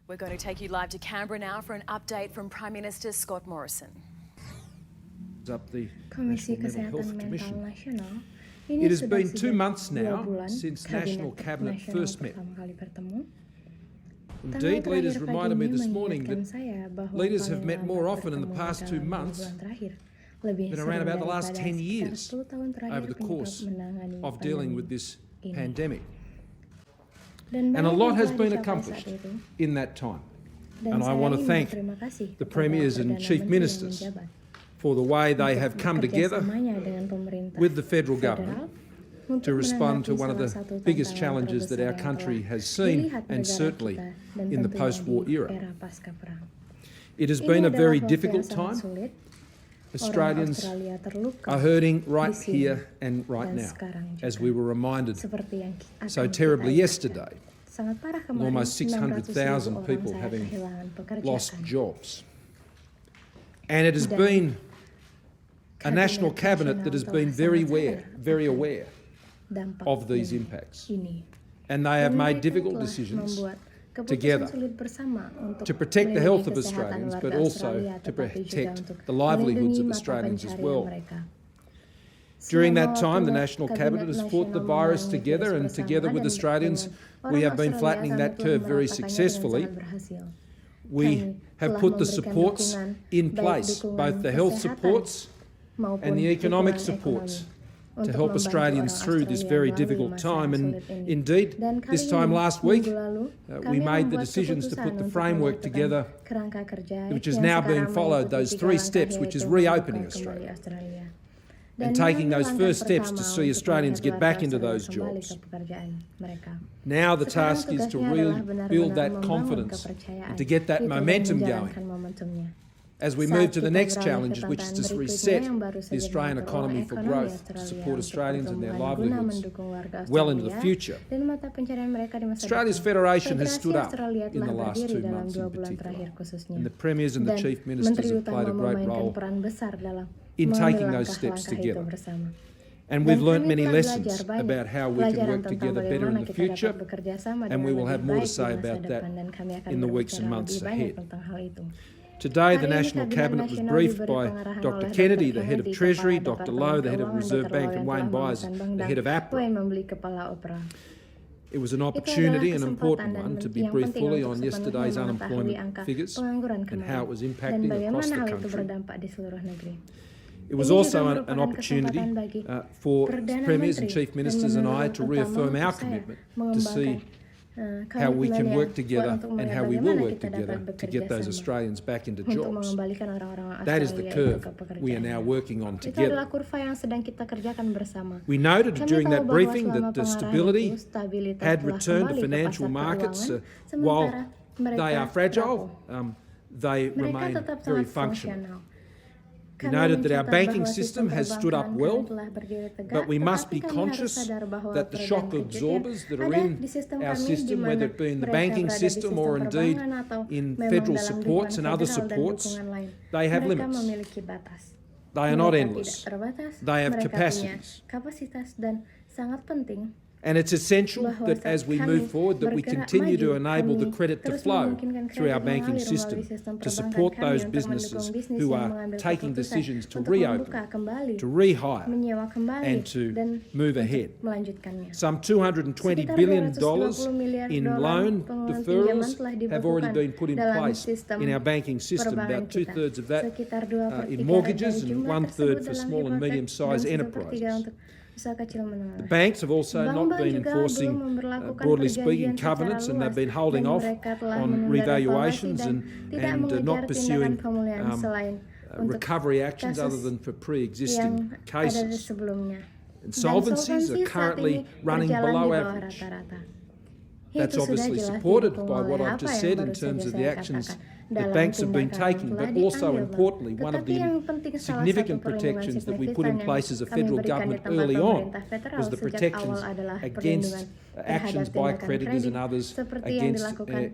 We're going to take you live to Canberra now for an update from Prime Minister Scott Morrison. Komisi Kesehatan Mental Nasional. It has been 2 months now since National Cabinet first met. Indeed, leaders reminded me this morning that leaders have met more often in the past 2 months than around about the last 10 years over the course of dealing with this pandemic. And a lot has been accomplished in that time. And I want to thank the Premiers and Chief Ministers for the way they have come together with the federal government to respond to one of the biggest challenges that our country has seen, and certainly in the post-war era. It has been a very difficult time. Australians are hurting right here and right now, as we were reminded so terribly yesterday, with almost 600,000 people having lost jobs. And it has been a National Cabinet that has been very aware of these impacts. And they have made difficult decisions together to protect the health of Australians, but also to protect the livelihoods of Australians as well. During that time, the National Cabinet has fought the virus together, and together with Australians, we have been flattening that curve very successfully. We have put the supports in place, both the health supports and the economic supports, to help Australians through this very difficult time. And indeed, this time last week, we made the decisions to put the framework together, which is now being followed, those 3 steps, which is reopening Australia and taking those first steps to see Australians get back into those jobs. Now the task is to really build that confidence and to get that momentum going as we move to the next challenge, which is to reset the Australian economy for growth, to support Australians and their livelihoods well into the future. Australia's Federation has stood up in the last 2 months in particular, and the Premiers and the Chief Ministers have played a great role in taking those steps together. And we've learnt many lessons about how we can work together better in the future, and we will have more to say about that in the weeks and months ahead. Today, the National Cabinet was briefed by Dr Kennedy, the Head of Treasury, Dr Lowe, the Head of the Reserve Bank, and Wayne Byers, the Head of APRA. It was an opportunity, an important one, to be briefed fully on yesterday's unemployment figures and how it was impacting across the country. It was also an opportunity for Premiers and Chief Ministers and I to reaffirm our commitment to see how we can work together and how we will work together to get those Australians back into jobs. That is the curve we are now working on together. We noted during that briefing that the stability had returned to financial markets. While they are fragile, they remain very functional. We noted that our banking system has stood up well, but we must be conscious that the shock absorbers that are in our system, whether it be in the banking system or indeed in federal supports and other supports, they have limits. They are not endless. They have capacities. And it's essential that as we move forward that we continue to enable the credit to flow through our banking system to support those businesses who are taking decisions to reopen, to rehire and to move ahead. Some $220 billion in loan deferrals have already been put in place in our banking system, about 2/3 of that in mortgages and 1/3 for small and medium-sized enterprises. The banks have also not been enforcing, broadly speaking, covenants, and they've been holding off on revaluations and not pursuing recovery actions other than for pre-existing cases. Insolvencies are currently running below average. That's obviously supported by what I've just said in terms of the actions that banks have been taking, but also importantly, one of the significant protections that we put in place as a federal government early on was the protections against actions by creditors and others against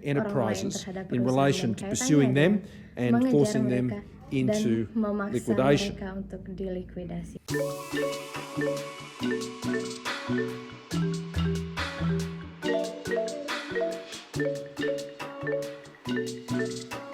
enterprises in relation to pursuing them and forcing them into liquidation.